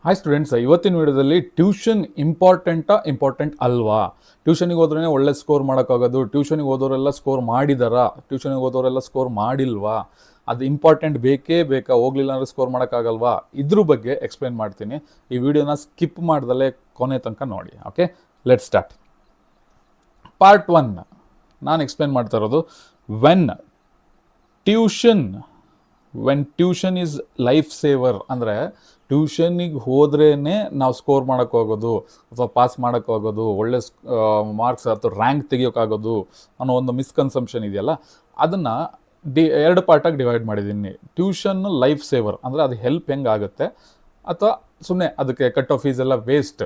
Hi students, ಇವತ್ತಿನ ವಿಡಿಯೋದಲ್ಲಿ tuition important ಅಲ್ವಾ? ಟ್ಯೂಷನಿಗೆ ಹೋದ್ರೇ ಒಳ್ಳೆ ಸ್ಕೋರ್ ಮಾಡೋಕ್ಕಾಗೋದು, ಟ್ಯೂಷನಿಗೆ ಹೋದವರೆಲ್ಲ ಸ್ಕೋರ್ ಮಾಡಿದಾರಾ, ಟ್ಯೂಷನಿಗೆ ಹೋದವರೆಲ್ಲ ಸ್ಕೋರ್ ಮಾಡಿಲ್ವಾ, ಅದು ಇಂಪಾರ್ಟೆಂಟ್ ಬೇಕೇ ಬೇಕಾ, ಹೋಗ್ಲಿಲ್ಲ ಅಂದರೆ ಸ್ಕೋರ್ ಮಾಡೋಕ್ಕಾಗಲ್ವಾ? ಇದ್ರ ಬಗ್ಗೆ ಎಕ್ಸ್ಪ್ಲೇನ್ ಮಾಡ್ತೀನಿ. ಈ ವಿಡಿಯೋನ ಸ್ಕಿಪ್ ಮಾಡ್ದಲೇ ಕೊನೆ ತನಕ ನೋಡಿ. Okay, let start. ಪಾರ್ಟ್ 1 ನಾನು ಎಕ್ಸ್ಪ್ಲೇನ್ ಮಾಡ್ತಾ ಇರೋದು when tuition is life saver. ಅಂದರೆ ಟ್ಯೂಷನಿಗೆ ಹೋದ್ರೇ ನಾವು ಸ್ಕೋರ್ ಮಾಡೋಕ್ಕಾಗೋದು ಅಥವಾ ಪಾಸ್ ಮಾಡೋಕ್ಕಾಗೋದು, ಒಳ್ಳೆ ಮಾರ್ಕ್ಸ್ ಅಥವಾ ರ್ಯಾಂಕ್ ತೆಗಿಯೋಕ್ಕಾಗೋದು ಅನ್ನೋ ಒಂದು ಮಿಸ್ಕನ್ಸಂಪ್ಷನ್ ಇದೆಯಲ್ಲ, ಅದನ್ನು ಎರಡು ಪಾರ್ಟಾಗಿ ಡಿವೈಡ್ ಮಾಡಿದ್ದೀನಿ. ಟ್ಯೂಷನ್ನು ಲೈಫ್ ಸೇವರ್ ಅಂದರೆ ಅದು ಹೆಲ್ಪ್ ಹೆಂಗೆ ಆಗುತ್ತೆ, ಅಥವಾ ಸುಮ್ಮನೆ ಅದಕ್ಕೆ ಕಟ್ಟೋ ಫೀಸ್ ಎಲ್ಲ ವೇಸ್ಟ್,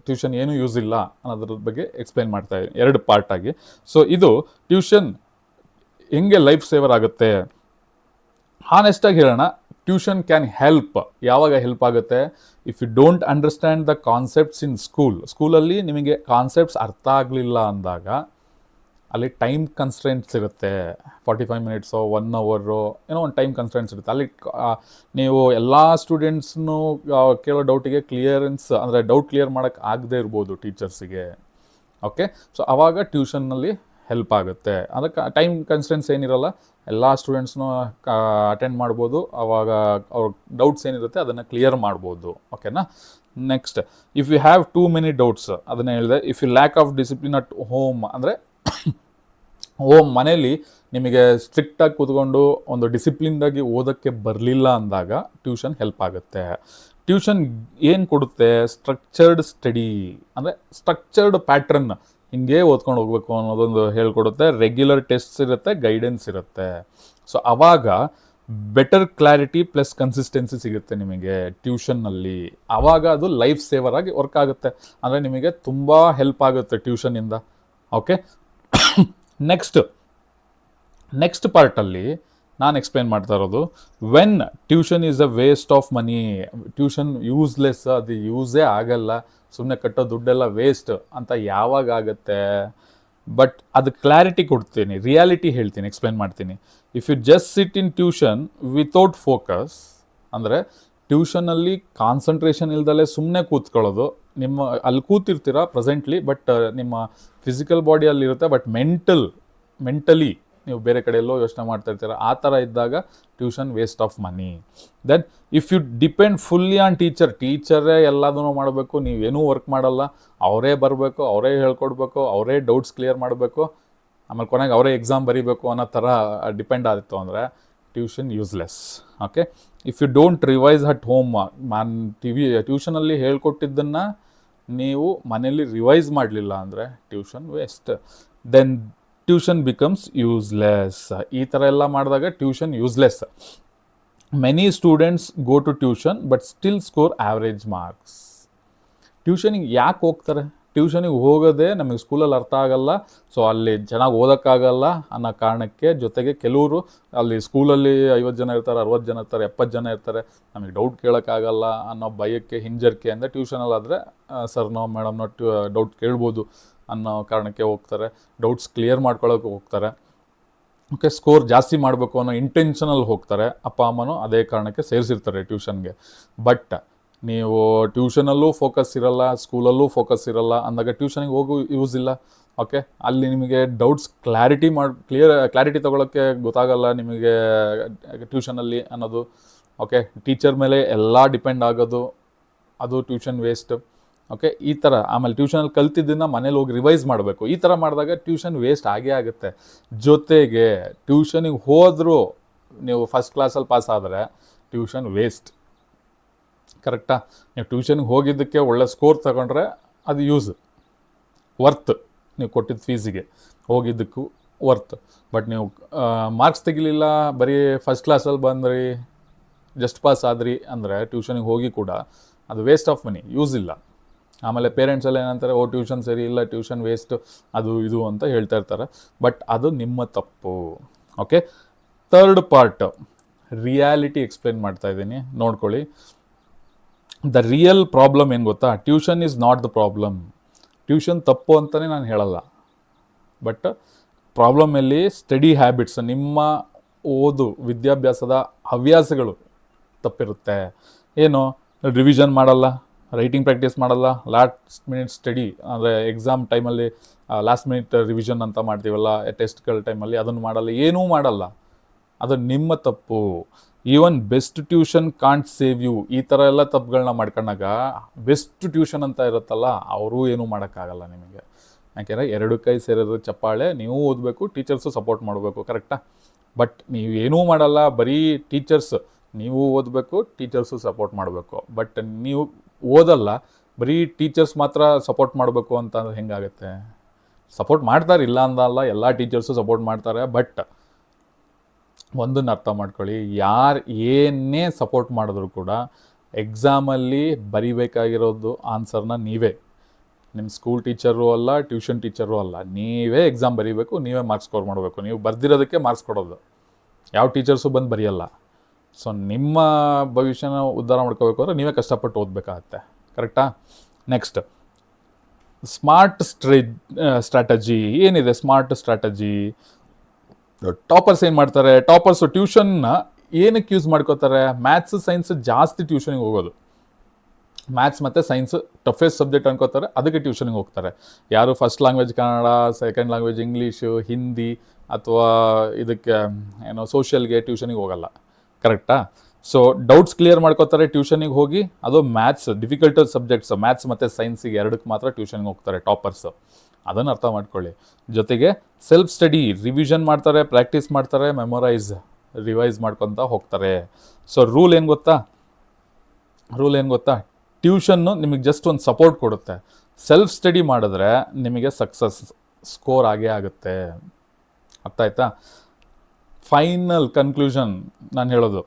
ಟ್ಯೂಷನ್ ಏನೂ ಯೂಸ್ ಇಲ್ಲ ಅನ್ನೋದ್ರ ಬಗ್ಗೆ ಎಕ್ಸ್ಪ್ಲೇನ್ ಮಾಡ್ತಾ ಇದ್ದೀನಿ ಎರಡು ಪಾರ್ಟಾಗಿ. ಸೊ ಇದು ಟ್ಯೂಷನ್ ಹೆಂಗೆ ಲೈಫ್ ಸೇವರ್ ಆಗುತ್ತೆ. ಹಾನೆಸ್ಟಾಗಿ ಹೇಳೋಣ, ಟ್ಯೂಷನ್ ಕ್ಯಾನ್ ಹೆಲ್ಪ್. ಯಾವಾಗ ಹೆಲ್ಪ್ ಆಗುತ್ತೆ? If you don't understand the concepts in ಸ್ಕೂಲಲ್ಲಿ ನಿಮಗೆ ಕಾನ್ಸೆಪ್ಟ್ಸ್ ಅರ್ಥ ಆಗಲಿಲ್ಲ ಅಂದಾಗ ಅಲ್ಲಿ ಟೈಮ್ ಕನ್ಸ್ಟ್ರೆಂಟ್ಸ್ ಇರುತ್ತೆ. 45 ಮಿನಿಟ್ಸು 1 ಅವರು ಏನೋ ಒಂದು ಟೈಮ್ ಕನ್ಸ್ಟ್ರೆಂಟ್ಸ್ ಇರುತ್ತೆ. ಅಲ್ಲಿ ನೀವು ಎಲ್ಲ ಸ್ಟೂಡೆಂಟ್ಸ್ನು ಕೇಳೋ ಡೌಟಿಗೆ ಕ್ಲಿಯರೆನ್ಸ್ ಅಂದರೆ ಡೌಟ್ ಕ್ಲಿಯರ್ ಮಾಡೋಕ್ಕೆ ಆಗದೆ ಇರ್ಬೋದು ಟೀಚರ್ಸಿಗೆ. ಓಕೆ, ಸೊ ಆವಾಗ ಟ್ಯೂಷನ್ನಲ್ಲಿ ಹೆಲ್ಪ್ ಆಗುತ್ತೆ. ಅದಕ್ಕೆ ಟೈಮ್ ಕನ್ಸ್ಟೆನ್ಸ್ ಏನಿರಲ್ಲ, ಎಲ್ಲ ಸ್ಟೂಡೆಂಟ್ಸ್ನೂ ಅಟೆಂಡ್ ಮಾಡ್ಬೋದು. ಆವಾಗ ಅವ್ರ ಡೌಟ್ಸ್ ಏನಿರುತ್ತೆ ಅದನ್ನು ಕ್ಲಿಯರ್ ಮಾಡ್ಬೋದು. ಓಕೆನಾ? Next, if you have too many doubts, ಅದನ್ನು ಹೇಳಿದೆ. If you lack of discipline at home, ಅಂದರೆ ಮನೇಲಿ ನಿಮಗೆ ಸ್ಟ್ರಿಕ್ಟಾಗಿ ಕೂತ್ಕೊಂಡು ಒಂದು ಡಿಸಿಪ್ಲಿನ್ದಾಗಿ ಓದೋಕ್ಕೆ ಬರಲಿಲ್ಲ ಅಂದಾಗ ಟ್ಯೂಷನ್ ಹೆಲ್ಪ್ ಆಗುತ್ತೆ. ಟ್ಯೂಷನ್ ಏನು ಕೊಡುತ್ತೆ? ಸ್ಟ್ರಕ್ಚರ್ಡ್ ಸ್ಟಡಿ, ಅಂದರೆ ಸ್ಟ್ರಕ್ಚರ್ಡ್ ಪ್ಯಾಟ್ರನ್, ಹಿಂಗೆ ಓದ್ಕೊಂಡು ಹೋಗ್ಬೇಕು ಅನ್ನೋದೊಂದು ಹೇಳ್ಕೊಡುತ್ತೆ. ರೆಗ್ಯುಲರ್ ಟೆಸ್ಟ್ಸ್ ಇರುತ್ತೆ, ಗೈಡೆನ್ಸ್ ಇರುತ್ತೆ. ಸೊ ಆವಾಗ ಬೆಟರ್ ಕ್ಲಾರಿಟಿ ಪ್ಲಸ್ ಕನ್ಸಿಸ್ಟೆನ್ಸಿ ಸಿಗುತ್ತೆ ನಿಮಗೆ ಟ್ಯೂಷನ್ನಲ್ಲಿ. ಆವಾಗ ಅದು ಲೈಫ್ ಸೇವರ್ ಆಗಿ ವರ್ಕ್ ಆಗುತ್ತೆ. ಅಂದರೆ ನಿಮಗೆ ತುಂಬ ಹೆಲ್ಪ್ ಆಗುತ್ತೆ ಟ್ಯೂಷನಿಂದ. ಓಕೆ, ನೆಕ್ಸ್ಟ್ ಪಾರ್ಟಲ್ಲಿ ನಾನು ಎಕ್ಸ್ಪ್ಲೇನ್ ಮಾಡ್ತಾ ಇರೋದು when tuition is a waste of money. Tuition useless, ಅದು ಯೂಸೇ ಆಗಲ್ಲ, ಸುಮ್ಮನೆ ಕಟ್ಟೋ ದುಡ್ಡೆಲ್ಲ ವೇಸ್ಟ್ ಅಂತ ಯಾವಾಗ ಆಗುತ್ತೆ? ಬಟ್ ಅದು ಕ್ಲಾರಿಟಿ ಕೊಡ್ತೀನಿ, ರಿಯಾಲಿಟಿ ಹೇಳ್ತೀನಿ, ಎಕ್ಸ್ಪ್ಲೇನ್ ಮಾಡ್ತೀನಿ. If you just sit in tuition without focus, ಅಂದರೆ ಟ್ಯೂಷನಲ್ಲಿ ಕಾನ್ಸಂಟ್ರೇಷನ್ ಇಲ್ದಲೇ ಸುಮ್ಮನೆ ಕೂತ್ಕೊಳ್ಳೋದು. ಅಲ್ಲಿ ಕೂತಿರ್ತೀರ ಪ್ರೆಸೆಂಟ್ಲಿ, ಬಟ್ ನಿಮ್ಮ ಫಿಸಿಕಲ್ ಬಾಡಿ ಅಲ್ಲಿರುತ್ತೆ, ಬಟ್ ಮೆಂಟಲಿ ನೀವು ಬೇರೆ ಕಡೆ ಎಲ್ಲೋ ಯೋಚನೆ ಮಾಡ್ತಾ ಇರ್ತೀರ. ಆ ಥರ ಇದ್ದಾಗ tuition waste of money. Then if you depend fully on ಟೀಚರೇ ಎಲ್ಲದೂ ಮಾಡಬೇಕು, ನೀವೇನೂ ವರ್ಕ್ ಮಾಡಲ್ಲ, ಅವರೇ ಬರಬೇಕು, ಅವರೇ ಹೇಳ್ಕೊಡ್ಬೇಕು, ಅವರೇ ಡೌಟ್ಸ್ ಕ್ಲಿಯರ್ ಮಾಡಬೇಕು, ಆಮೇಲೆ ಕೊನೆಗೆ ಅವರೇ ಎಕ್ಸಾಮ್ ಬರೀಬೇಕು ಅನ್ನೋ ಥರ ಡಿಪೆಂಡ್ ಆಯಿತು ಅಂದರೆ tuition useless. Okay, if you don't revise at home, ಟ್ಯೂಷನಲ್ಲಿ ಹೇಳ್ಕೊಟ್ಟಿದ್ದನ್ನು ನೀವು ಮನೇಲಿ ರಿವೈಸ್ ಮಾಡಲಿಲ್ಲ ಅಂದರೆ tuition waste. Then tuition becomes useless. ಈ ಥರ ಎಲ್ಲ ಮಾಡಿದಾಗ tuition useless. Many students go to tuition but still score average marks. ಟ್ಯೂಷನಿಗೆ ಯಾಕೆ ಹೋಗ್ತಾರೆ? ಟ್ಯೂಷನಿಗೆ ಹೋಗೋದೇ ನಮಗೆ ಸ್ಕೂಲಲ್ಲಿ ಅರ್ಥ ಆಗಲ್ಲ, ಸೊ ಅಲ್ಲಿ ಚೆನ್ನಾಗಿ ಓದೋಕ್ಕಾಗಲ್ಲ ಅನ್ನೋ ಕಾರಣಕ್ಕೆ. ಜೊತೆಗೆ ಕೆಲವರು ಅಲ್ಲಿ ಸ್ಕೂಲಲ್ಲಿ 50 ಜನ ಇರ್ತಾರೆ, 60 ಜನ ಇರ್ತಾರೆ, 70 ಜನ ಇರ್ತಾರೆ, ನಮಗೆ ಡೌಟ್ ಕೇಳೋಕ್ಕಾಗಲ್ಲ ಅನ್ನೋ ಭಯಕ್ಕೆ, ಹಿಂಜರಿಕೆ ಅಂದರೆ ಟ್ಯೂಷನಲ್ಲಾದರೆ ಸರ್ನೋ ಮೇಡಮ್ನೋ ಡೌಟ್ ಕೇಳ್ಬೋದು ಅನ್ನೋ ಕಾರಣಕ್ಕೆ ಹೋಗ್ತಾರೆ, ಡೌಟ್ಸ್ ಕ್ಲಿಯರ್ ಮಾಡ್ಕೊಳ್ಳೋಕೆ ಹೋಗ್ತಾರೆ. ಓಕೆ, ಸ್ಕೋರ್ ಜಾಸ್ತಿ ಮಾಡಬೇಕು ಅನ್ನೋ ಇಂಟೆನ್ಷನಲ್ಲಿ ಹೋಗ್ತಾರೆ. ಅಪ್ಪ ಅಮ್ಮನೂ ಅದೇ ಕಾರಣಕ್ಕೆ ಸೇರಿಸಿರ್ತಾರೆ ಟ್ಯೂಷನ್ಗೆ. ಬಟ್ ನೀವು ಟ್ಯೂಷನಲ್ಲೂ ಫೋಕಸ್ ಇರಲ್ಲ, ಸ್ಕೂಲಲ್ಲೂ ಫೋಕಸ್ ಇರಲ್ಲ ಅಂದಾಗ ಟ್ಯೂಷನಿಗೆ ಹೋಗೋ ಯೂಸ್ ಇಲ್ಲ. ಓಕೆ, ಅಲ್ಲಿ ನಿಮಗೆ ಡೌಟ್ಸ್ ಕ್ಲಾರಿಟಿ ತೊಗೊಳಕ್ಕೆ ಗೊತ್ತಾಗಲ್ಲ ನಿಮಗೆ ಟ್ಯೂಷನಲ್ಲಿ ಅನ್ನೋದು. ಓಕೆ, ಟೀಚರ್ ಮೇಲೆ ಎಲ್ಲ ಡಿಪೆಂಡ್ ಆಗೋದು, ಅದು ಟ್ಯೂಷನ್ ವೇಸ್ಟ್. ಓಕೆ, ಈ ಥರ ಆಮೇಲೆ ಟ್ಯೂಷನಲ್ಲಿ ಕಲ್ತಿದ್ದನ್ನು ಮನೇಲಿ ಹೋಗಿ ರಿವೈಸ್ ಮಾಡಬೇಕು. ಈ ಥರ ಮಾಡಿದಾಗ ಟ್ಯೂಷನ್ ವೇಸ್ಟ್ ಆಗೇ ಆಗುತ್ತೆ. ಜೊತೆಗೆ ಟ್ಯೂಷನಿಗೆ ಹೋದರೂ ನೀವು ಫಸ್ಟ್ ಕ್ಲಾಸಲ್ಲಿ ಪಾಸ್ ಆದರೆ ಟ್ಯೂಷನ್ ವೇಸ್ಟ್. ಕರೆಕ್ಟಾ? ನೀವು ಟ್ಯೂಷನ್ಗೆ ಹೋಗಿದ್ದಕ್ಕೆ ಒಳ್ಳೆ ಸ್ಕೋರ್ ತಗೊಂಡ್ರೆ ಅದು ವರ್ತ್, ನೀವು ಕೊಟ್ಟಿದ್ದ ಫೀಸಿಗೆ ಹೋಗಿದ್ದಕ್ಕೂ ವರ್ತ್. ಬಟ್ ನೀವು ಮಾರ್ಕ್ಸ್ ತೆಗಿಲಿಲ್ಲ, ಬರೀ ಫಸ್ಟ್ ಕ್ಲಾಸಲ್ಲಿ ಬಂದ್ರಿ, ಜಸ್ಟ್ ಪಾಸ್ ಆದ್ರಿ ಅಂದರೆ ಟ್ಯೂಷನಿಗೆ ಹೋಗಿ ಕೂಡ ಅದು ವೇಸ್ಟ್ ಆಫ್ ಮನಿ, ಯೂಸ್ ಇಲ್ಲ. ಆಮೇಲೆ ಪೇರೆಂಟ್ಸ್ ಎಲ್ಲ ಏನಂತಾರೆ, ಟ್ಯೂಷನ್ ಸರಿ ಇಲ್ಲ, ಟ್ಯೂಷನ್ ವೇಸ್ಟು, ಅದು ಇದು ಅಂತ ಹೇಳ್ತಾ ಇರ್ತಾರೆ. ಬಟ್ ಅದು ನಿಮ್ಮ ತಪ್ಪು. Okay, third part reality explain ಮಾಡ್ತಾ ಇದ್ದೀನಿ, ನೋಡ್ಕೊಳ್ಳಿ. ದ ರಿಯಲ್ ಪ್ರಾಬ್ಲಮ್ ಏನು ಗೊತ್ತಾ? Tuition is not the problem. Tuition ತಪ್ಪು ಅಂತಲೇ ನಾನು ಹೇಳಲ್ಲ, ಬಟ್ ಪ್ರಾಬ್ಲಮ್ ಎಲ್ಲಿ? ಸ್ಟಡಿ ಹ್ಯಾಬಿಟ್ಸ್, ನಿಮ್ಮ ವಿದ್ಯಾಭ್ಯಾಸದ ಹವ್ಯಾಸಗಳು ತಪ್ಪಿರುತ್ತೆ. ಏನು? ರಿವಿಷನ್ ಮಾಡಲ್ಲ, ರೈಟಿಂಗ್ ಪ್ರಾಕ್ಟೀಸ್ ಮಾಡಲ್ಲ, ಲಾಸ್ಟ್ ಮಿನಿಟ್ ಸ್ಟಡಿ ಅಂದರೆ ಎಕ್ಸಾಮ್ ಟೈಮಲ್ಲಿ ಲಾಸ್ಟ್ ಮಿನಿಟ್ ರಿವಿಷನ್ ಅಂತ ಮಾಡ್ತೀವಲ್ಲ ಟೆಸ್ಟ್ಗಳ ಟೈಮಲ್ಲಿ, ಅದನ್ನು ಮಾಡಲ್ಲ, ಏನೂ ಮಾಡಲ್ಲ. ಅದು ನಿಮ್ಮ ತಪ್ಪು. Even best tuition can't save you. ಈ ಥರ ಎಲ್ಲ ತಪ್ಪುಗಳನ್ನ ಮಾಡ್ಕೊಂಡಾಗ ಬೆಸ್ಟ್ ಟ್ಯೂಷನ್ ಅಂತ ಇರುತ್ತಲ್ಲ, ಅವರೂ ಏನೂ ಮಾಡೋಕ್ಕಾಗಲ್ಲ ನಿಮಗೆ. ಯಾಕೆಂದರೆ ಎರಡು ಕೈ ಸೇರಿದ್ರೆ ಚಪ್ಪಾಳೆ, ನೀವು ಓದಬೇಕು, ಟೀಚರ್ಸು ಸಪೋರ್ಟ್ ಮಾಡಬೇಕು, ಕರೆಕ್ಟಾ? ಬಟ್ ನೀವು ಏನೂ ಮಾಡಲ್ಲ, ಬರೀ ಟೀಚರ್ಸ್, ನೀವು ಓದಬೇಕು, ಟೀಚರ್ಸು ಸಪೋರ್ಟ್ ಮಾಡಬೇಕು. ಬಟ್ ನೀವು ಓದಲ್ಲ, ಬರೀ ಟೀಚರ್ಸ್ ಮಾತ್ರ ಸಪೋರ್ಟ್ ಮಾಡಬೇಕು ಅಂತಂದ್ರೆ ಹೆಂಗಾಗುತ್ತೆ? ಸಪೋರ್ಟ್ ಮಾಡ್ತಾರೆ, ಇಲ್ಲ ಅಂದಲ್ಲ, ಎಲ್ಲ ಟೀಚರ್ಸು ಸಪೋರ್ಟ್ ಮಾಡ್ತಾರೆ. ಬಟ್ ಒಂದನ್ನು ಅರ್ಥ ಮಾಡ್ಕೊಳ್ಳಿ, ಯಾರು ಏನೇ ಸಪೋರ್ಟ್ ಮಾಡಿದ್ರು ಕೂಡ ಎಕ್ಸಾಮಲ್ಲಿ ಬರಿಬೇಕಾಗಿರೋದು ಆನ್ಸರ್ನ ನೀವೇ. ನಿಮ್ಮ ಸ್ಕೂಲ್ ಟೀಚರು ಅಲ್ಲ, ಟ್ಯೂಷನ್ ಟೀಚರು ಅಲ್ಲ, ನೀವೇ ಎಕ್ಸಾಮ್ ಬರೀಬೇಕು, ನೀವೇ ಮಾರ್ಕ್ಸ್ ಸ್ಕೋರ್ ಮಾಡಬೇಕು. ನೀವು ಬರ್ದಿರೋದಕ್ಕೆ ಮಾರ್ಕ್ಸ್ ಕೊಡೋದು, ಯಾವ ಟೀಚರ್ಸು ಬಂದು ಬರೆಯಲ್ಲ. ಸೊ ನಿಮ್ಮ ಭವಿಷ್ಯನ ಉದ್ಧಾರ ಮಾಡ್ಕೋಬೇಕು ಅಂದರೆ ನೀವೇ ಕಷ್ಟಪಟ್ಟು ಓದಬೇಕಾಗತ್ತೆ, ಕರೆಕ್ಟಾ? ನೆಕ್ಸ್ಟ್, ಸ್ಮಾರ್ಟ್ ಸ್ಟ್ರಾಟಜಿ ಏನಿದೆ? ಸ್ಮಾರ್ಟ್ ಸ್ಟ್ರಾಟಜಿ ಟಾಪರ್ಸ್ ಏನು ಮಾಡ್ತಾರೆ? ಟಾಪರ್ಸು ಟ್ಯೂಷನ್ನ ಏನಕ್ಕೆ ಯೂಸ್ ಮಾಡ್ಕೋತಾರೆ? ಮ್ಯಾಥ್ಸ್ ಸೈನ್ಸ್ ಜಾಸ್ತಿ ಟ್ಯೂಷನಿಗೆ ಹೋಗೋದು. ಮ್ಯಾಥ್ಸ್ ಮತ್ತು ಸೈನ್ಸ್ ಟಫೆಸ್ಟ್ ಸಬ್ಜೆಕ್ಟ್ ಅನ್ಕೋತಾರೆ, ಅದಕ್ಕೆ ಟ್ಯೂಷನಿಗೆ ಹೋಗ್ತಾರೆ. ಯಾರು first language Kannada, second language English, Hindi ಅಥವಾ ಇದಕ್ಕೆ ಏನೋ ಸೋಷಿಯಲ್ಗೆ ಟ್ಯೂಷನಿಗೆ ಹೋಗಲ್ಲ, ಕರೆಕ್ಟಾ? ಸೊ ಡೌಟ್ಸ್ ಕ್ಲಿಯರ್ ಮಾಡ್ಕೋತಾರೆ ಟ್ಯೂಷನಿಗೆ ಹೋಗಿ. ಅದು ಮ್ಯಾಥ್ಸ್ ಡಿಫಿಕಲ್ಟ್ ಸಬ್ಜೆಕ್ಟ್ಸ್, ಮ್ಯಾಥ್ಸ್ ಮತ್ತು ಸೈನ್ಸಿಗೆ ಎರಡಕ್ಕೆ ಮಾತ್ರ ಟ್ಯೂಷನ್ಗೆ ಹೋಗ್ತಾರೆ ಟಾಪರ್ಸು. ಅದನ್ನು ಅರ್ಥ ಮಾಡ್ಕೊಳ್ಳಿ. ಜೊತೆಗೆ ಸೆಲ್ಫ್ ಸ್ಟಡಿ, ರಿವಿಷನ್ ಮಾಡ್ತಾರೆ, ಪ್ರಾಕ್ಟೀಸ್ ಮಾಡ್ತಾರೆ, ರಿವೈಸ್ ಮಾಡ್ಕೊತ ಹೋಗ್ತಾರೆ. ಸೊ ರೂಲ್ ಏನು ಗೊತ್ತಾ? ಟ್ಯೂಷನ್ನು ನಿಮಗೆ ಜಸ್ಟ್ ಒಂದು ಸಪೋರ್ಟ್ ಕೊಡುತ್ತೆ. ಸೆಲ್ಫ್ ಸ್ಟಡಿ ಮಾಡಿದ್ರೆ ನಿಮಗೆ ಸಕ್ಸಸ್ ಸ್ಕೋರ್ ಆಗೇ ಆಗುತ್ತೆ. ಅರ್ಥ ಆಯ್ತಾ? ಫೈನಲ್ ಕನ್ಕ್ಲೂಷನ್ ನಾನು ಹೇಳೋದು,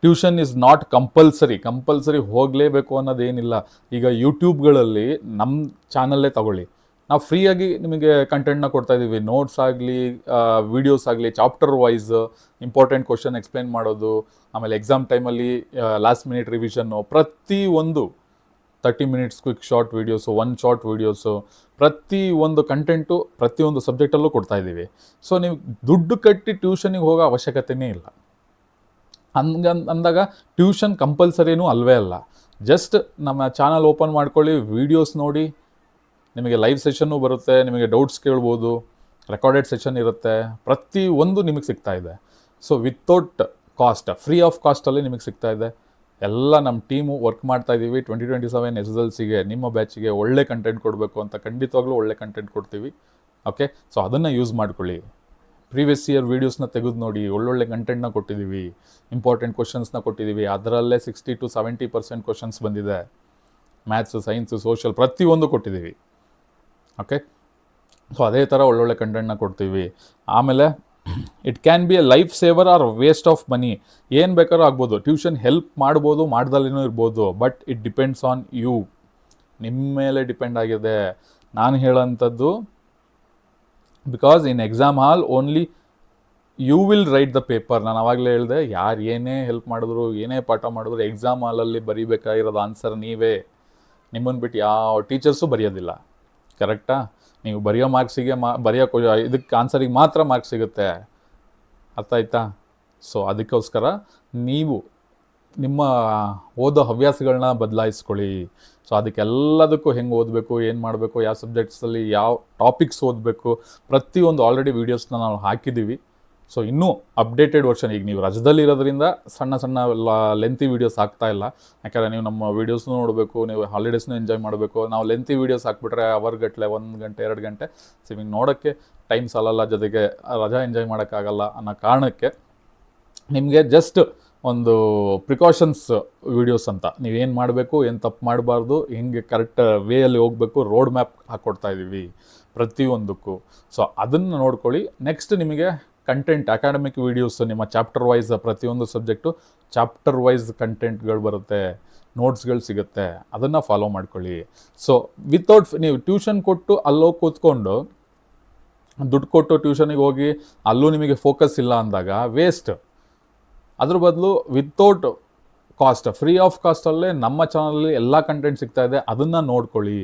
ಟ್ಯೂಷನ್ ಈಸ್ ನಾಟ್ ಕಂಪಲ್ಸರಿ ಹೋಗಲೇಬೇಕು ಅನ್ನೋದೇನಿಲ್ಲ. ಈಗ ಯೂಟ್ಯೂಬ್ಗಳಲ್ಲಿ ನಮ್ಮ ಚಾನಲ್ಲೇ ತಗೊಳ್ಳಿ, ನಾವು ಫ್ರೀಯಾಗಿ ನಿಮಗೆ ಕಂಟೆಂಟ್ನ ಕೊಡ್ತಾ ಇದ್ದೀವಿ. ನೋಟ್ಸ್ ಆಗಲಿ, ವೀಡಿಯೋಸ್ ಆಗಲಿ, chapter wise important question explain ಮಾಡೋದು, ಆಮೇಲೆ ಎಕ್ಸಾಮ್ ಟೈಮಲ್ಲಿ ಲಾಸ್ಟ್ ಮಿನಿಟ್ ರಿವಿಷನ್ನು, ಪ್ರತಿಯೊಂದು 30 minutes quick short videos, 1 short videos, ಪ್ರತಿಯೊಂದು ಕಂಟೆಂಟು ಪ್ರತಿಯೊಂದು ಸಬ್ಜೆಕ್ಟಲ್ಲೂ ಕೊಡ್ತಾ ಇದ್ದೀವಿ. ಸೊ ನೀವು ದುಡ್ಡು ಕಟ್ಟಿ ಟ್ಯೂಷನಿಗೆ ಹೋಗೋ ಅವಶ್ಯಕತೆಯೇ ಇಲ್ಲ. ಅಂದಾಗ ಟ್ಯೂಷನ್ ಕಂಪಲ್ಸರಿನೂ ಅಲ್ವೇ ಅಲ್ಲ. ಜಸ್ಟ್ ನಮ್ಮ ಚಾನಲ್ ಓಪನ್ ಮಾಡ್ಕೊಳ್ಳಿ, ವೀಡಿಯೋಸ್ ನೋಡಿ, ನಿಮಗೆ ಲೈವ್ ಸೆಷನ್ನು ಬರುತ್ತೆ, ನಿಮಗೆ ಡೌಟ್ಸ್ ಕೇಳ್ಬೋದು, ರೆಕಾರ್ಡೆಡ್ ಸೆಷನ್ ಇರುತ್ತೆ, ಪ್ರತಿಯೊಂದು ನಿಮಗೆ ಸಿಗ್ತಾ ಇದೆ. So without cost, free of ಕಾಸ್ಟಲ್ಲಿ ನಿಮಗೆ ಸಿಗ್ತಾ ಇದೆ. ಎಲ್ಲ ನಮ್ಮ ಟೀಮು ವರ್ಕ್ ಮಾಡ್ತಾ ಇದ್ದೀವಿ. 2027 SSLCಗೆ ನಿಮ್ಮ ಬ್ಯಾಚಿಗೆ ಒಳ್ಳೆ ಕಂಟೆಂಟ್ ಕೊಡಬೇಕು ಅಂತ ಖಂಡಿತವಾಗ್ಲೂ ಒಳ್ಳೆ ಕಂಟೆಂಟ್ ಕೊಡ್ತೀವಿ. ಓಕೆ, ಸೊ ಅದನ್ನು ಯೂಸ್ ಮಾಡ್ಕೊಳ್ಳಿ. ಪ್ರೀವಿಯಸ್ ಇಯರ್ ವೀಡಿಯೋಸ್ನ ತೆಗೆದು ನೋಡಿ, ಒಳ್ಳೊಳ್ಳೆ ಕಂಟೆಂಟ್ನ ಕೊಟ್ಟಿದ್ದೀವಿ, ಇಂಪಾರ್ಟೆಂಟ್ ಕ್ವಶನ್ಸ್ನ ಕೊಟ್ಟಿದ್ದೀವಿ. ಅದರಲ್ಲೇ 60 to 70% ಕ್ವಶನ್ಸ್ ಬಂದಿದೆ. ಮ್ಯಾಥ್ಸು, ಸೈನ್ಸು, ಸೋಷಿಯಲ್ ಪ್ರತಿಯೊಂದು ಕೊಟ್ಟಿದ್ದೀವಿ. ಓಕೆ, ಸೊ ಅದೇ ಥರ ಒಳ್ಳೊಳ್ಳೆ ಕಂಟೆಂಟ್ನ ಕೊಡ್ತೀವಿ. ಆಮೇಲೆ it can be a life saver or waste of money. ಏನು ಬೇಕಾದ್ರೂ ಆಗ್ಬೋದು. ಟ್ಯೂಷನ್ ಹೆಲ್ಪ್ ಮಾಡ್ಬೋದು, ಮಾಡ್ದಲ್ಲಿನೂ ಇರ್ಬೋದು. But it depends on you, ನಿಮ್ಮ ಮೇಲೆ ಡಿಪೆಂಡ್ ಆಗಿದೆ. ನಾನು ಹೇಳೋಂಥದ್ದು, because in exam hall only you will write the paper. ನಾನು ಆವಾಗಲೇ ಹೇಳಿದೆ, ಯಾರು ಏನೇ ಹೆಲ್ಪ್ ಮಾಡಿದ್ರು, ಏನೇ ಪಾಠ ಮಾಡಿದ್ರು, ಎಕ್ಸಾಮ್ ಹಾಲಲ್ಲಿ ಬರೀಬೇಕಾಗಿರೋದು ಆನ್ಸರ್ ನೀವೇ. ನಿಮ್ಮನ್ನು ಬಿಟ್ಟು ಯಾವ ಟೀಚರ್ಸು ಬರೆಯೋದಿಲ್ಲ, ಕರೆಕ್ಟಾ? ನೀವು ಬರೆಯೋ ಮಾರ್ಕ್ಸಿಗೆ ಇದಕ್ಕೆ ಆನ್ಸರಿಗೆ ಮಾತ್ರ ಮಾರ್ಕ್ಸ್ ಸಿಗುತ್ತೆ. ಅರ್ಥ ಆಯ್ತಾ? ಸೊ ಅದಕ್ಕೋಸ್ಕರ ನೀವು ನಿಮ್ಮ ಓದೋ ಹವ್ಯಾಸಗಳನ್ನ ಬದಲಾಯಿಸ್ಕೊಳ್ಳಿ. ಸೊ ಅದಕ್ಕೆಲ್ಲದಕ್ಕೂ ಹೆಂಗೆ ಓದಬೇಕು, ಏನು ಮಾಡಬೇಕು, ಯಾವ ಸಬ್ಜೆಕ್ಟ್ಸಲ್ಲಿ ಯಾವ ಟಾಪಿಕ್ಸ್ ಓದಬೇಕು, ಪ್ರತಿಯೊಂದು ಆಲ್ರೆಡಿ ವೀಡಿಯೋಸ್ನ ನಾವು ಹಾಕಿದ್ದೀವಿ. ಸೊ ಇನ್ನೂ ಅಪ್ಡೇಟೆಡ್ ವರ್ಷನ್, ಈಗ ನೀವು ರಜದಲ್ಲಿ ಇರೋದ್ರಿಂದ ಸಣ್ಣ ಲೆಂತಿ ವೀಡಿಯೋಸ್ ಹಾಕ್ತಾ ಇಲ್ಲ. ಯಾಕಂದರೆ ನೀವು ನಮ್ಮ ವೀಡಿಯೋಸ್ನೂ ನೋಡಬೇಕು, ನೀವು ಹಾಲಿಡೇಸ್ನೂ ಎಂಜಾಯ್ ಮಾಡಬೇಕು. ನಾವು ಲೆಂತಿ ವೀಡಿಯೋಸ್ ಹಾಕ್ಬಿಟ್ರೆ ಅವರ್ಗಟ್ಟಲೆ 1 ಗಂಟೆ 2 ಗಂಟೆ ನಿಮಗೆ ನೋಡೋಕ್ಕೆ ಟೈಮ್ ಸಾಲಲ್ಲ, ಜೊತೆಗೆ ರಜಾ ಎಂಜಾಯ್ ಮಾಡೋಕ್ಕಾಗಲ್ಲ ಅನ್ನೋ ಕಾರಣಕ್ಕೆ ನಿಮಗೆ ಜಸ್ಟ್ ಒಂದು ಪ್ರಿಕಾಷನ್ಸ್ ವೀಡಿಯೋಸ್ ಅಂತ, ನೀವೇನು ಮಾಡಬೇಕು, ಏನು ತಪ್ಪು ಮಾಡಬಾರ್ದು, ಹೆಂಗೆ ಕರೆಕ್ಟ್ ವೇಯಲ್ಲಿ ಹೋಗಬೇಕು, ರೋಡ್ ಮ್ಯಾಪ್ ಹಾಕ್ಕೊಡ್ತಾ ಇದ್ದೀವಿ ಪ್ರತಿಯೊಂದಕ್ಕೂ. ಸೊ ಅದನ್ನು ನೋಡ್ಕೊಳ್ಳಿ. ನೆಕ್ಸ್ಟ್ ನಿಮಗೆ ಕಂಟೆಂಟ್, ಅಕಾಡೆಮಿಕ್ ವೀಡಿಯೋಸ್, ನಿಮ್ಮ ಚಾಪ್ಟರ್ ವೈಸ್, ಪ್ರತಿಯೊಂದು ಸಬ್ಜೆಕ್ಟು ಚಾಪ್ಟರ್ ವೈಸ್ ಕಂಟೆಂಟ್ಗಳು ಬರುತ್ತೆ, ನೋಟ್ಸ್ಗಳು ಸಿಗುತ್ತೆ, ಅದನ್ನು ಫಾಲೋ ಮಾಡ್ಕೊಳ್ಳಿ. ಸೊ ವಿತೌಟ್ ನೀವು ಟ್ಯೂಷನ್ ಕೊಟ್ಟು ಅಲ್ಲೋಗಿ ಕೂತ್ಕೊಂಡು ದುಡ್ಡು ಕೊಟ್ಟು ಟ್ಯೂಷನಿಗೆ ಹೋಗಿ ಅಲ್ಲೂ ನಿಮಗೆ ಫೋಕಸ್ ಇಲ್ಲ ಅಂದಾಗ ವೇಸ್ಟ್. ಅದ್ರ ಬದಲು ವಿತೌಟ್ ಫ್ರೀ ಆಫ್ ಕಾಸ್ಟಲ್ಲೇ ನಮ್ಮ ಚಾನಲಲ್ಲಿ ಎಲ್ಲ ಕಂಟೆಂಟ್ ಸಿಗ್ತಾ ಇದೆ, ಅದನ್ನು ನೋಡ್ಕೊಳ್ಳಿ.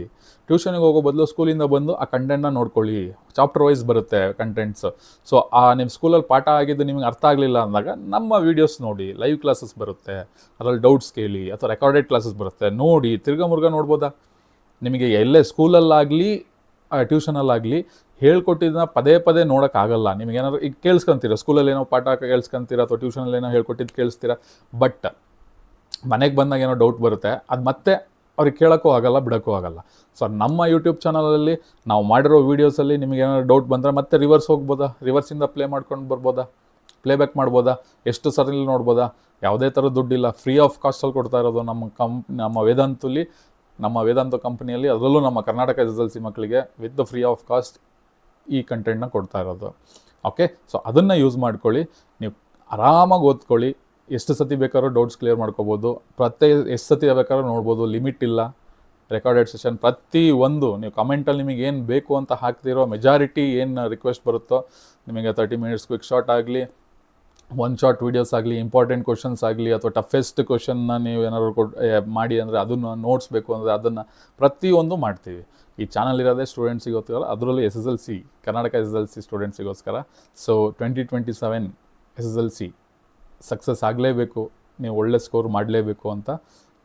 ಟ್ಯೂಷನಿಗೆ ಹೋಗೋ ಬದಲು ಸ್ಕೂಲಿಂದ ಬಂದು ಆ ಕಂಟೆಂಟ್ನ ನೋಡ್ಕೊಳ್ಳಿ. ಚಾಪ್ಟರ್ ವೈಸ್ ಬರುತ್ತೆ ಕಂಟೆಂಟ್ಸ್. ಸೊ ನಿಮ್ಮ ಸ್ಕೂಲಲ್ಲಿ ಪಾಠ ಆಗಿದ್ದು ನಿಮಗೆ ಅರ್ಥ ಆಗಲಿಲ್ಲ ಅಂದಾಗ ನಮ್ಮ ವೀಡಿಯೋಸ್ ನೋಡಿ, ಲೈವ್ ಕ್ಲಾಸಸ್ ಬರುತ್ತೆ, ಅದರಲ್ಲಿ ಡೌಟ್ಸ್ ಕೇಳಿ, ಅಥವಾ ರೆಕಾರ್ಡೆಡ್ ಕ್ಲಾಸಸ್ ಬರುತ್ತೆ, ನೋಡಿ ತಿರ್ಗಾ ನೋಡ್ಬೋದಾ. ನಿಮಗೆ ಎಲ್ಲೇ ಸ್ಕೂಲಲ್ಲಾಗಲಿ ಟ್ಯೂಷನಲ್ಲಾಗಲಿ ಹೇಳ್ಕೊಟ್ಟಿದ್ದನ್ನ ಪದೇ ಪದೇ ನೋಡೋಕ್ಕಾಗಲ್ಲ. ನಿಮಗೇನಾದ್ರು ಈಗ ಕೇಳಿಸ್ಕೊಂತೀರ, ಸ್ಕೂಲಲ್ಲಿ ಏನೋ ಪಾಠ ಕೇಳಿಸ್ಕೊಂತೀರ, ಅಥವಾ ಟ್ಯೂಷನಲ್ಲಿ ಏನೋ ಹೇಳ್ಕೊಟ್ಟಿದ್ದು ಕೇಳಿಸ್ತೀರ. ಬಟ್ ಮನೆಗೆ ಬಂದಾಗ ಏನೋ ಡೌಟ್ ಬರುತ್ತೆ, ಅದು ಮತ್ತೆ ಅವ್ರಿಗೆ ಕೇಳೋಕ್ಕೂ ಆಗಲ್ಲ, ಬಿಡೋಕ್ಕೂ ಆಗಲ್ಲ. ಸೊ ನಮ್ಮ ಯೂಟ್ಯೂಬ್ ಚಾನಲಲ್ಲಿ ನಾವು ಮಾಡಿರೋ ವೀಡಿಯೋಸಲ್ಲಿ ನಿಮಗೆ ಏನಾದ್ರು ಡೌಟ್ ಬಂದರೆ ಮತ್ತೆ ರಿವರ್ಸ್ ಹೋಗ್ಬೋದಾ, ರಿವರ್ಸಿಂದ ಪ್ಲೇ ಮಾಡ್ಕೊಂಡು ಬರ್ಬೋದಾ, ಪ್ಲೇಬ್ಯಾಕ್ ಮಾಡ್ಬೋದಾ, ಎಷ್ಟು ಸರಿಲಿ ನೋಡ್ಬೋದಾ. ಯಾವುದೇ ಥರ ದುಡ್ಡಿಲ್ಲ, ಫ್ರೀ ಆಫ್ ಕಾಸ್ಟಲ್ಲಿ ಕೊಡ್ತಾ ಇರೋದು ನಮ್ಮ ವೇದಾಂತ ಕಂಪ್ನಿಯಲ್ಲಿ. ಅದರಲ್ಲೂ ನಮ್ಮ ಕರ್ನಾಟಕ SSLC ಮಕ್ಕಳಿಗೆ with the free of cost ಈ ಕಂಟೆಂಟ್ನ ಕೊಡ್ತಾ ಇರೋದು. ಓಕೆ, ಸೊ ಅದನ್ನು ಯೂಸ್ ಮಾಡ್ಕೊಳ್ಳಿ. ನೀವು ಆರಾಮಾಗಿ ಓದ್ಕೊಳ್ಳಿ. ಎಷ್ಟು ಸತಿ ಬೇಕಾದ್ರೂ ಡೌಟ್ಸ್ ಕ್ಲಿಯರ್ ಮಾಡ್ಕೋಬೋದು. ಎಷ್ಟು ಸತಿ ಬೇಕಾದ್ರೂ ನೋಡ್ಬೋದು. ಲಿಮಿಟ್ ಇಲ್ಲ. ರೆಕಾರ್ಡೆಡ್ ಸೆಷನ್ ಪ್ರತಿಯೊಂದು ನೀವು ಕಮೆಂಟಲ್ಲಿ ನಿಮಗೆ ಏನು ಬೇಕು ಅಂತ ಹಾಕ್ತಿರೋ ಮೆಜಾರಿಟಿ ಏನು ರಿಕ್ವೆಸ್ಟ್ ಬರುತ್ತೋ, ನಿಮಗೆ 30 ಮಿನಿಟ್ಸ್ ಕ್ವಿಕ್ ಶಾರ್ಟ್ ಆಗಲಿ, 1 ಶಾರ್ಟ್ ವೀಡಿಯೋಸ್ ಆಗಲಿ, ಇಂಪಾರ್ಟೆಂಟ್ ಕ್ವಶನ್ಸ್ ಆಗಲಿ, ಅಥವಾ ಟಫೆಸ್ಟ್ ಕ್ವಶನ್ನ ನೀವು ಏನಾದ್ರು ಮಾಡಿ ಅಂದರೆ ಅದನ್ನು ನೋಟ್ಸ್ ಬೇಕು ಅಂದರೆ ಅದನ್ನು ಪ್ರತಿಯೊಂದು ಮಾಡ್ತೀವಿ. ಈ ಚಾನಲ್ ಇರೋದೇ ಸ್ಟೂಡೆಂಟ್ಸಿಗೋಸ್ಕರ, ಅದರಲ್ಲೂ SSLC ಕರ್ನಾಟಕ SSLC ಸ್ಟೂಡೆಂಟ್ಸಿಗೋಸ್ಕರ. ಸೊ 2027 SSLC ಸಕ್ಸಸ್ ಆಗಲೇಬೇಕು, ನೀವು ಒಳ್ಳೆ ಸ್ಕೋರ್ ಮಾಡಲೇಬೇಕು ಅಂತ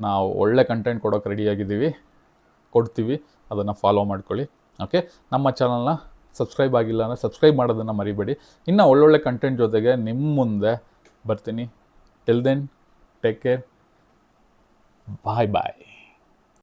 ನಾವು ಒಳ್ಳೆ ಕಂಟೆಂಟ್ ಕೊಡೋಕೆ ರೆಡಿಯಾಗಿದ್ದೀವಿ, ಕೊಡ್ತೀವಿ. ಅದನ್ನು ಫಾಲೋ ಮಾಡ್ಕೊಳ್ಳಿ. ಓಕೆ, ನಮ್ಮ ಚಾನಲ್ನ ಸಬ್ಸ್ಕ್ರೈಬ್ ಆಗಿಲ್ಲ ಅಂದರೆ ಸಬ್ಸ್ಕ್ರೈಬ್ ಮಾಡೋದನ್ನು ಮರಿಬೇಡಿ. ಇನ್ನು ಒಳ್ಳೊಳ್ಳೆ ಕಂಟೆಂಟ್ ಜೊತೆಗೆ ನಿಮ್ಮ ಮುಂದೆ ಬರ್ತೀನಿ. ಟಿಲ್ ದೆನ್, ಟೇಕ್ ಕೇರ್, ಬಾಯ್ ಬಾಯ್.